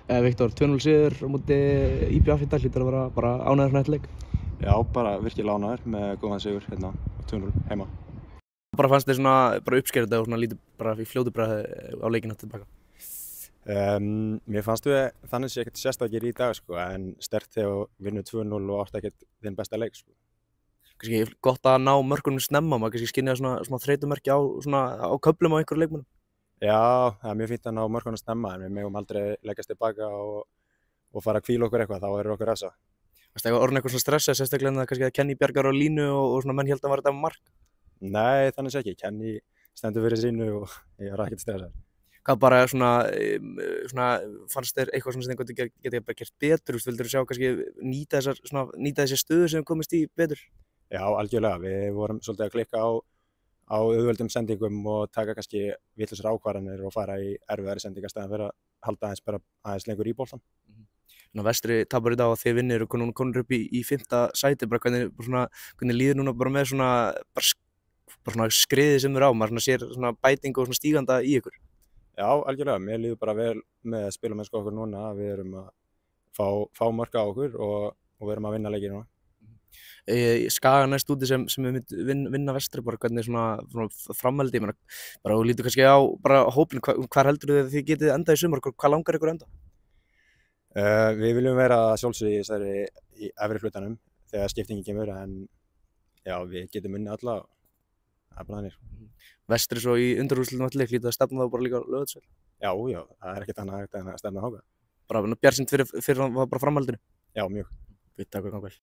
Viktor, 2-0 sigur á móti IBF í dag hlýtur að vera bara ánægður svona eftir leik. Já, bara virkilega ánægður með góðan sigur hérna 2-0 heima. Bara fannst þér svona bara uppskerið þetta og svona lítið bara í fljótu bragði á leikinn aftur tilbaka? Mér fannst við þannig sé ekkert sérstakir í dag sko, en sterkt þegar vinnu 2-0 og átti ekkert þinn besta leik sko. Kannski gott að ná mörkunum snemma, maður kannski skynja svona þreytumerki á köflum á einhverju leikmönnum. Já, það er mjög fínt að ná mörkunum snemma en við megum aldrei leggjast tilbaka og fara að hvíla okkur eitthvað, þá er okkur refsa. Varstu orðinn eitthvað svona stressað, sérstaklega en kannski að Kenny bjargar á línu og svona menn héldu að var þetta mark? Nei, þannig sé ekki. Kenny stendur fyrir sínu og ég er ekkert stressað. Hvað bara svona fannst þér eitthvað svona sem þið geti bara gert betur, vildur þú sjá kannski nýta þessi stöðu sem komist í betur? Já, algjörlega. Við vorum svolítið að klikka á auðveldum sendingum og taka kannski vitlausar ákvarðanir og fara í erfiðari sendingar fyrir að halda aðeins lengur í boltann. Vestri tapar í dag og þið vinnir og konur upp í 5. sæti, bara hvernig líður núna bara með svona skriði sem er á, maður sér svona bætingu og svona stíganda í ykkur? Já, algjörlega. Mér líður bara vel með spilamennsku okkur núna, við erum að fá mörk á okkur og við erum að vinna leiki núna. Skaga næst úti sem vinna Vestri, bara hvernig svona framhaldi, bara þú lítur kannski á bara hópinn, hvar heldur þið getið endað í sumar, hvað langar ykkur enda? Við viljum vera sjálfsögði í efri hlutanum þegar skiptingin kemur, en já, við getum unnið alla og það er bara þannig. Vestri svo í undanúrslitum allir, hlýtur að stefna þá bara líka á Laugardalsvöll? Já, það er ekkert annað en að stefna þangað. Bara bjartsýnt fyrir bara framhaldinu? Já, mjög. Takk fyrir.